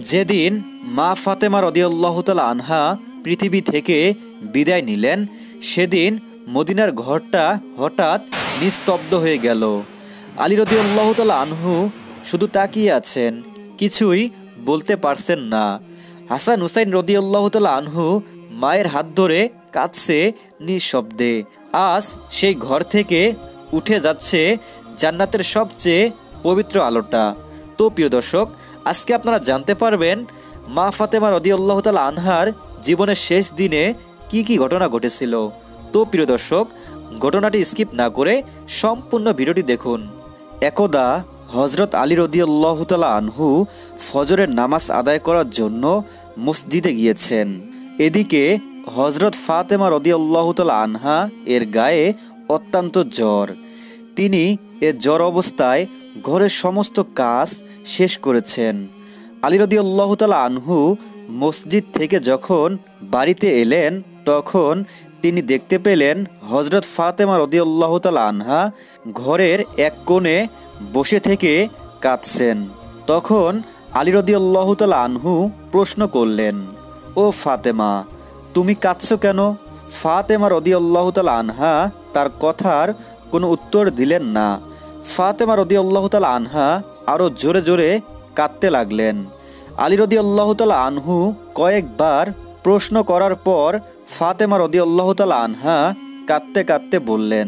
যেদিন মা ফাতেমা রাদিয়াল্লাহু তাআলা আনহা পৃথিবী থেকে বিদায় নিলেন, সেদিন মদিনার ঘরটা হঠাৎ নিস্তব্ধ হয়ে গেল। আলী রাদিয়াল্লাহু তাআলা আনহু শুধু তাকিয়ে আছেন, কিছুই বলতে পারছেন না। হাসান হুসাইন রাদিয়াল্লাহু তাআলা আনহু মায়ের হাত ধরে কাঁদছে নিঃশব্দে। আজ সেই ঘর থেকে উঠে যাচ্ছে জান্নাতের সবচেয়ে পবিত্র আলোটা। তো প্রিয় দর্শক, আজকে আপনারা জানতে পারবেন মা ফাতেমা রাদিয়াল্লাহু তাআলা আনহার জীবনের শেষ দিনে কি কি ঘটনা ঘটেছিল। তো প্রিয় দর্শক, ঘটনাটি স্কিপ না করে সম্পূর্ণ ভিডিওটি দেখুন। একদা হযরত আলী রাদিয়াল্লাহু তাআলা আনহু ফজরের নামাজ আদায় করার জন্য মসজিদে গিয়েছেন। এদিকে হযরত ফাতেমা রাদিয়াল্লাহু তাআলা আনহা এর গায়ে অত্যন্ত জ্বর। তিনি এ জ্বর অবস্থায় ঘরের সমস্ত কাজ শেষ করেছেন। আলী রাদিয়াল্লাহু তাআলা আনহু মসজিদ থেকে যখন বাড়িতে এলেন, তখন তিনি দেখতে পেলেন হযরত ফাতেমা রাদিয়াল্লাহু তাআলা আনহা ঘরের এক কোণে বসে থেকে কাঁদছেন। তখন আলী রাদিয়াল্লাহু তাআলা আনহু প্রশ্ন করলেন, ও ফাতেমা, তুমি কাঁদছো কেন? ফাতেমা রাদিয়াল্লাহু তাআলা আনহা তার কথার কোনো উত্তর দিলেন না। ফাতেমা রাদিয়াল্লাহু তাআলা আনহা আরও জোরে জোরে কাঁদতে লাগলেন। আলী রাদিয়াল্লাহু তাআলা আনহু কয়েকবার প্রশ্ন করার পর ফাতেমা রাদিয়াল্লাহু তাআলা আনহা কাঁদতে কাঁদতে বললেন,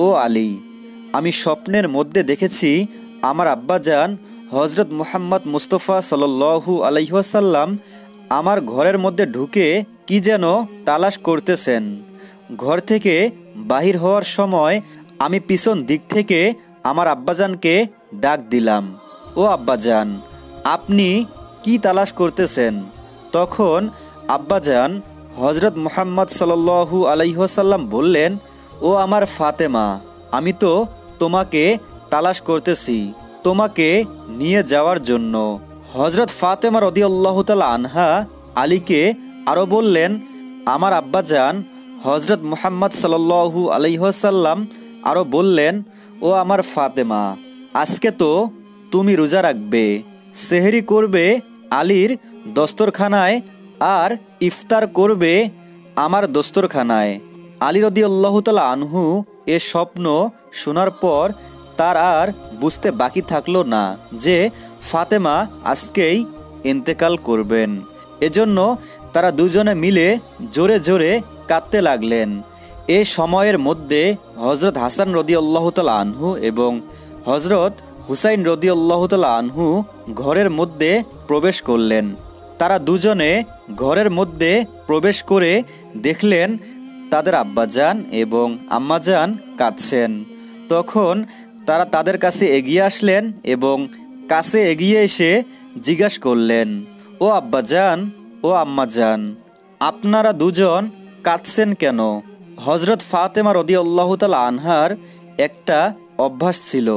ও আলী, আমি স্বপ্নের মধ্যে দেখেছি আমার আব্বাজান হযরত মুহাম্মদ মুস্তাফা সাল্লাল্লাহু আলাইহি ওয়াসাল্লাম আমার ঘরের মধ্যে ঢুকে কি যেন তালাশ করতেছেন। ঘর থেকে বাহির হওয়ার সময় আমি পিছন দিক থেকে আমার আব্বাজানকে ডাক দিলাম, ও আব্বাজান, আপনি কি তালাশ করতেছেন? তখন আব্বাজান হযরত মুহাম্মদ সাল্লাল্লাহু আলাইহি ওয়াসাল্লাম বললেন, ও আমার ফাতেমা, আমি তো তোমাকে তালাশ করতেছি, তোমাকে নিয়ে যাওয়ার জন্য। হযরত ফাতেমা রাদিয়াল্লাহু তাআলা আনহা আলীকে আরও বললেন, আমার আব্বাজান হযরত মুহাম্মদ সাল্লাল্লাহু আলাইহি ওয়াসাল্লাম আরও বললেন, ও আমার ফাতেমা, আজকে তো তুমি রোজা রাখবে, সেহরি করবে আলীর দস্তরখানায় আর ইফতার করবে আমার দস্তরখানায়। আলী রাদিয়াল্লাহু তাআলা আনহু এ স্বপ্ন শোনার পর তার আর বুঝতে বাকি থাকলো না যে ফাতেমা আজকেই ইন্তেকাল করবেন। এজন্য তারা দুজনে মিলে জোরে জোরে কাঁদতে লাগলেন। এ সময়ের মধ্যে হযরত হাসান রাদিয়াল্লাহু তাআলা আনহু এবং হযরত হুসাইন রাদিয়াল্লাহু তাআলা আনহু ঘরের মধ্যে প্রবেশ করলেন। তারা দুজনে ঘরের মধ্যে প্রবেশ করে দেখলেন তাদের আব্বাজান এবং আম্মাজান কাঁদছেন। তখন তারা তাদের কাছে এগিয়ে আসলেন এবং কাছে এগিয়ে এসে জিজ্ঞাসা করলেন, ও আব্বাজান, ও আম্মাজান, আপনারা দুজন কাঁদছেন কেন? হযরত ফাতেমা রাদিয়াল্লাহু তাআলা আনহার একটা অভ্যাস ছিল,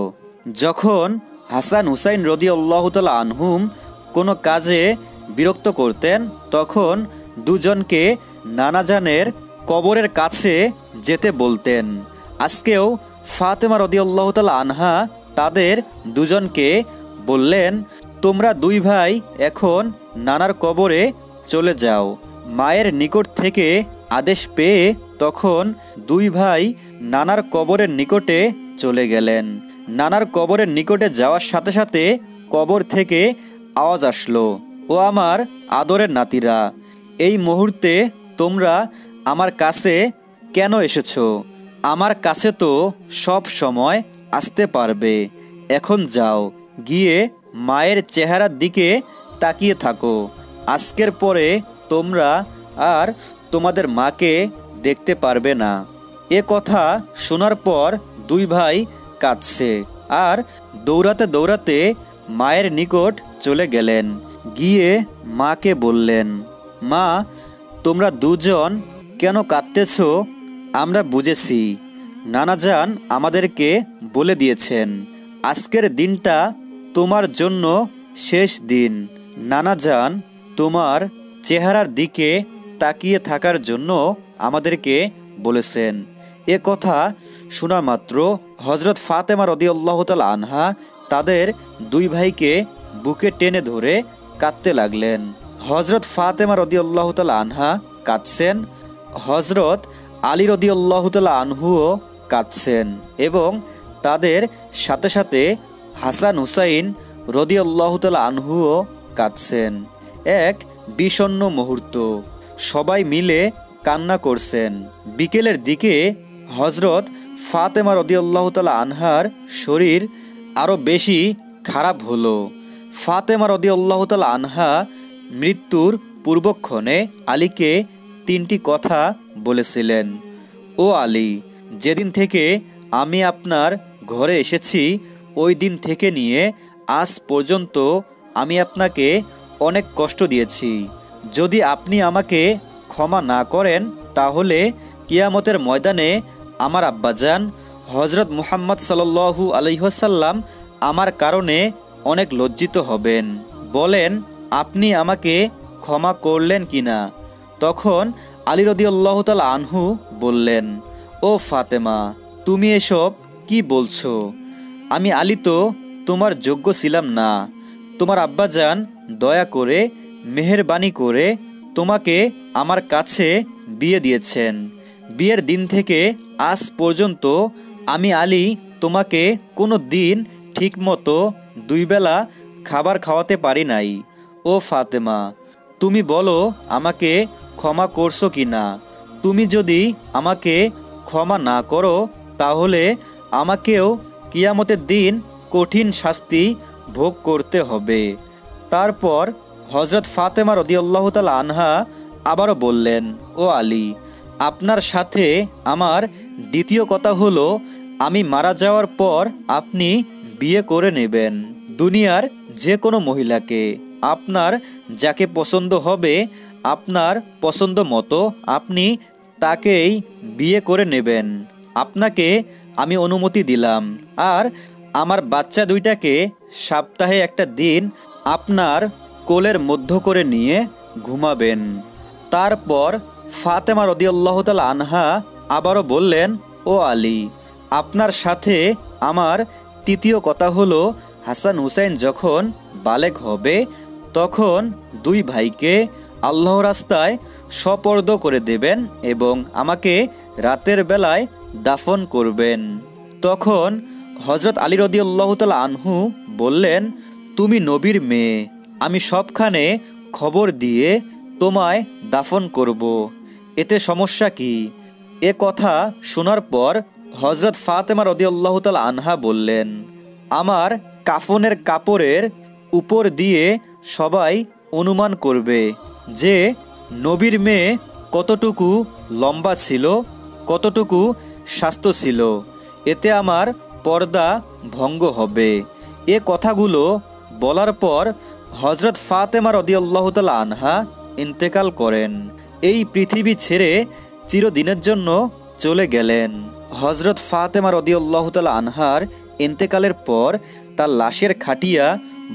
যখন হাসান হুসাইন রাদিয়াল্লাহু তাআলা আনহুম কোনো কাজে বিরক্ত করতেন, তখন দুজনকে নানাজানের কবরের কাছে যেতে বলতেন। আজকেও ফাতেমা রাদিয়াল্লাহু তাআলা আনহা তাদের দুজনকে বললেন, তোমরা দুই ভাই এখন নানার কবরে চলে যাও। মায়ের নিকট থেকে আদেশ পেয়ে তখন দুই ভাই নানার কবরের নিকটে চলে গেলেন। নানার কবরের নিকটে যাওয়ার সাথে সাথে কবর থেকে আওয়াজ আসলো, ও আমার আদরের নাতিরা, এই মুহূর্তে তোমরা আমার কাছে কেন এসেছো? আমার কাছে তো সব সময় আসতে পারবে। এখন যাও, গিয়ে মায়ের চেহারার দিকে তাকিয়ে থাকো। আজকের পরে তোমরা আর তোমাদের মাকে দেখতে পারবে না। এ কথা শোনার পর দুই ভাই কাঁদছে আর দৌড়াতে দৌড়াতে মায়ের নিকট চলে গেলেন। গিয়ে মাকে বললেন, মা, তোমরা দুজন কেন কাঁদতেছ? আমরা বুঝেছি, নানাজান আমাদেরকে বলে দিয়েছেন আজকের দিনটা তোমার জন্য শেষ দিন। নানাজান তোমার চেহারার দিকে তাকিয়ে থাকার জন্য আমাদেরকে বলেছেন। এ কথা শোনা মাত্র হযরত ফাতেমা রাদিয়াল্লাহু তাআলা আনহা তাদের দুই ভাইকে বুকে টেনে ধরে কাঁদতে লাগলেন। হজরত ফাতেমা রাদিয়াল্লাহু তাআলা আনহা কাঁদছেন, হজরত আলী রাদিয়াল্লাহু তাআলা আনহুও কাঁদছেন এবং তাদের সাথে সাথে হাসান হুসাইন রাদিয়াল্লাহু তাআলা আনহুও কাঁদছেন। এক বিষণ্ণ মুহূর্ত, সবাই মিলে কান্না করছেন। বিকেলের দিকে হজরত ফাতেমা রাদিয়াল্লাহু তাআলা আনহার শরীর আরও বেশি খারাপ হলো। ফাতেমা রাদিয়াল্লাহু তাআলা আনহা মৃত্যুর পূর্বক্ষণে আলীকে 3টি কথা বলেছিলেন। ও আলী, যেদিন থেকে আমি আপনার ঘরে এসেছি ওই দিন থেকে নিয়ে আজ পর্যন্ত আমি আপনাকে অনেক কষ্ট দিয়েছি। যদি আপনি আমাকে ক্ষমা না করেন তাহলে কিয়ামতের ময়দানে আমার আব্বাজান হজরত মুহাম্মদ সাল্লাল্লাহু আলাইহি ওয়াসাল্লাম আমার কারণে অনেক লজ্জিত হবেন। বলেন আপনি আমাকে ক্ষমা করলেন কিনা? তখন আলী রাদিয়াল্লাহু তাআলা আনহু বললেন, ও ফাতেমা, তুমি এসব কি বলছো? আমি আলী তো তোমার যোগ্য ছিলাম না। তোমার আব্বাজান দয়া করে মেহেরবানি করে তোমাকে আমার কাছে বিয়ে দিয়েছেন। বিয়ের দিন থেকে আজ পর্যন্ত আমি আলী তোমাকে কোনো দিন ঠিকমতো 2 বেলা খাবার খাওয়াতে পারি নাই। ও ফাতেমা, তুমি বলো আমাকে ক্ষমা করছো কি না? তুমি যদি আমাকে ক্ষমা না করো তাহলে আমাকেও কিয়ামতের দিন কঠিন শাস্তি ভোগ করতে হবে। তারপর হজরত ফাতেমা রাদিয়াল্লাহু তাআলা আনহা আবারও বললেন, ও আলী, আপনার সাথে আমার দ্বিতীয় কথা হলো আমি মারা যাওয়ার পর আপনি বিয়ে করে নেবেন দুনিয়ার যে কোনো মহিলাকে। আপনার যাকে পছন্দ হবে আপনার পছন্দ মতো আপনি তাকেই বিয়ে করে নেবেন। আপনাকে আমি অনুমতি দিলাম। আর আমার বাচ্চা 2টাকে সপ্তাহে একটা দিন আপনার কোলের মধ্য করে নিয়ে ঘুমাবেন। তারপর ফাতেমা রাদিয়াল্লাহু তাআলা আনহা আবারও বললেন, ও আলী, আপনার সাথে আমার তৃতীয় কথা হলো হাসান হুসাইন যখন বালেগ হবে তখন 2 ভাইকে আল্লাহর রাস্তায় সোপর্দ করে দেবেন এবং আমাকে রাতের বেলায় দাফন করবেন। তখন হজরত আলী রাদিয়াল্লাহু তাআলা আনহু বললেন, তুমি নবীর মেয়ে, আমি সবখানে খবর দিয়ে তোমায় দাফন করব, এতে সমস্যা কি? এ কথা শোনার পর হজরত ফাতেমা রাদিয়াল্লাহু তাআলা আনহা বললেন, আমার কাফনের কাপড়ের উপর দিয়ে সবাই অনুমান করবে যে নবীর মেয়ে কতটুকু লম্বা ছিল, কতটুকু স্বাস্থ্য ছিল, এতে আমার পর্দা ভঙ্গ হবে। এ কথাগুলো বলার পর হজরত ফাতেমা রাদিয়াল্লাহু তাআলা আনহা ইন্তেকাল করেন। এই পৃথিবী ছেড়ে চিরদিনের জন্য চলে গেলেন। হজরত ফাতেমা রাদিয়াল্লাহু তাআলা আনহার ইন্তেকালের পর তার লাশের খাটিয়া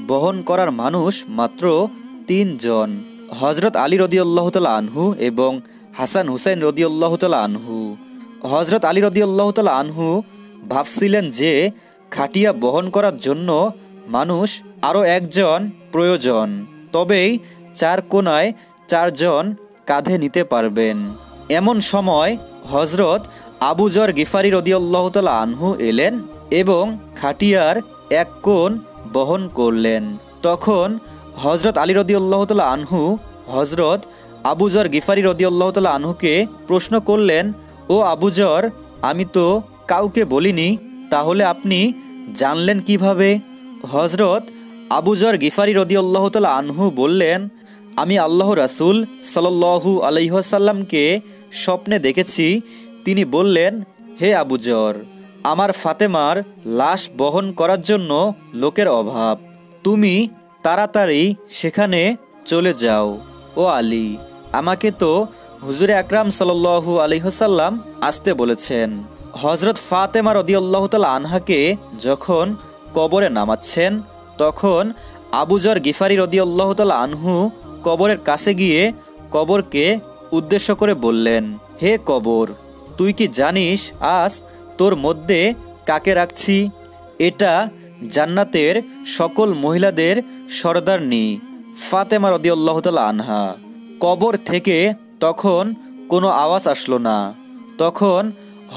বহন করার মানুষ মাত্র 3 জন, হজরত আলী রাদিয়াল্লাহু তাআলা আনহু এবং হাসান হুসাইন রাদিয়াল্লাহু তাআলা আনহু। হজরত আলী রাদিয়াল্লাহু তাআলা আনহু ভাবছিলেন যে খাটিয়া বহন করার জন্য মানুষ আরও 1 জন প্রয়োজন, তবেই 4 কোণায় 4 জন কাঁধে নিতে পারবেন। এমন সময় হজরত আবু যর গিফারি রাদিয়াল্লাহু তাআলা আনহু এলেন এবং খাটিয়ার 1 কোণ বহন করলেন। তখন হজরত আলী রাদিয়াল্লাহু তাআলা আনহু হজরত আবু যর গিফারি রাদিয়াল্লাহু তাআলা আনহুকে প্রশ্ন করলেন, ও আবু যর, আমি তো কাউকে বলিনি, তাহলে আপনি জানলেন কিভাবে? হজরত আবু যর গিফারি রাদিয়াল্লাহু তাআলা আনহু বললেন, আমি আল্লাহ রাসূল সাল্লাল্লাহু আলাইহি ওয়াসাল্লামকে স্বপ্নে দেখেছি। তিনি বললেন, হে আবু যর, আমার ফাতেমার লাশ বহন করার জন্য লোকের অভাব, তুমি তাড়াতাড়ি সেখানে চলে যাও। ও আলী, আমাকে তো হুজুরে আকরাম সাল্লাল্লাহু আলাইহি ওয়াসাল্লাম আসতে বলেছেন। হজরত ফাতেমা রাদিয়াল্লাহু তাআলা আনহাকে যখন কবরে নামাচ্ছেন তখন আবু যর গিফারি রাদিয়াল্লাহু তাআলা আনহু কবরের কাছে গিয়ে কবরকে উদ্দেশ্য করে বললেন, হে কবর, তুই কি জানিস আজ তোর মধ্যে কাকে রাখছি? এটা জান্নাতের সকল মহিলাদের সরদারনি। ফাতেমা রাদিয়াল্লাহু তাআলা আনহা। কবর থেকে তখন কোনো আওয়াজ আসলো না। তখন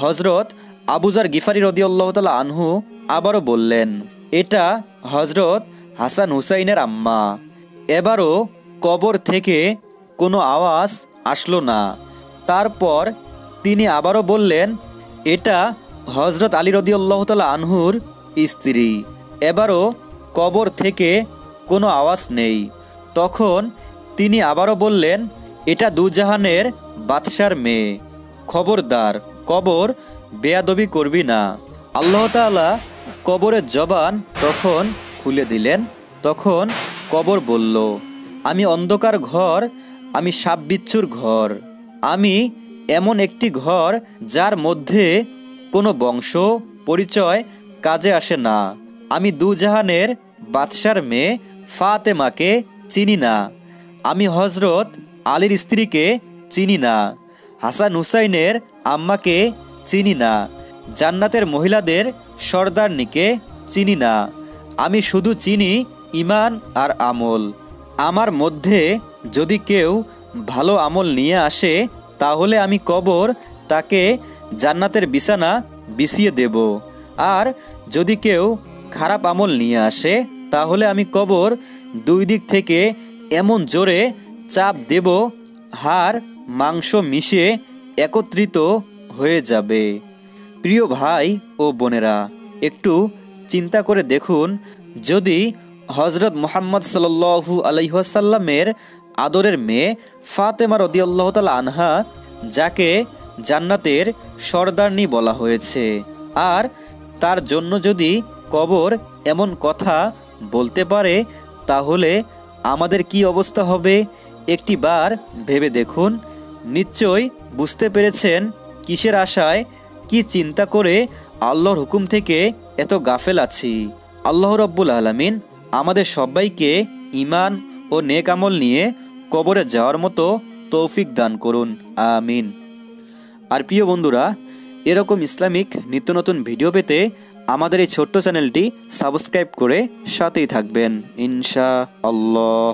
হযরত আবু যর গিফারি রাদিয়াল্লাহু তাআলা আনহু আবারও বললেন, এটা হযরত হাসান হুসাইনের আম্মা। এবারও কবর থেকে কোনো আওয়াজ আসলো না। তারপর তিনি আবারও বললেন, এটা হযরত আলী রাদিয়াল্লাহু তাআলা আনহুর স্ত্রী। এবারও কবর থেকে কোনো আওয়াজ নেই। তখন তিনি আবারও বললেন, এটা দুজাহানের বাদশার মেয়ে। খবরদার, কবর বেয়াদবি করবি না। আল্লাহ তাআলা কবরের জবান তখন খুলে দিলেন। তখন কবর বলল, আমি অন্ধকার ঘর, আমি সাপ বিচ্ছুর ঘর, আমি এমন একটি ঘর যার মধ্যে কোনো বংশ পরিচয় কাজে আসে না। আমি দুজাহানের বাদশার মেয়ে ফাতেমাকে চিনি না। আমি হযরত আলীর স্ত্রীকে চিনি না। হাসান হুসাইনের আম্মাকে চিনি না। জান্নাতের মহিলাদের সর্দারনিকে চিনি না। আমি শুধু চিনি ঈমান আর আমল। আমার মধ্যে যদি কেউ ভালো আমল নিয়ে আসে তাহলে আমি কবর তাকে জান্নাতের বিছানা বিছিয়ে দেব। আর যদি কেউ খারাপ আমল নিয়ে আসে তাহলে আমি কবর দুই দিক থেকে এমন জোরে চাপ দেব, হাড় মাংস মিশে একত্রিত হয়ে যাবে। প্রিয় ভাই ও বোনেরা, একটু চিন্তা করে দেখুন, যদি হযরত মুহাম্মদ সাল্লাল্লাহু আলাইহি ওয়াসাল্লামের আদরের মেয়ে ফাতেমা রাদিয়াল্লাহু তাআলা আনহা, যাকে জান্নাতের সর্দারনি বলা হয়েছে, আর তার জন্য যদি কবর এমন কথা বলতে পারে তাহলে আমাদের কি অবস্থা হবে একটি বার ভেবে দেখুন। নিশ্চয় বুঝতে পেরেছেন কিসের আশায়, কি চিন্তা করে আল্লাহর হুকুম থেকে এত গাফেল আছি। আল্লাহ রাব্বুল আলামিন আমাদের সবাইকে ঈমান ও নেক আমল নিয়ে কবরে যাওয়ার মতো তৌফিক দান করুন, আমিন। আর প্রিয় বন্ধুরা, এরকম ইসলামিক নিত্য নতুন ভিডিও পেতে আমাদের এই ছোট্ট চ্যানেলটি সাবস্ক্রাইব করে সাথেই থাকবেন ইনশাআল্লাহ।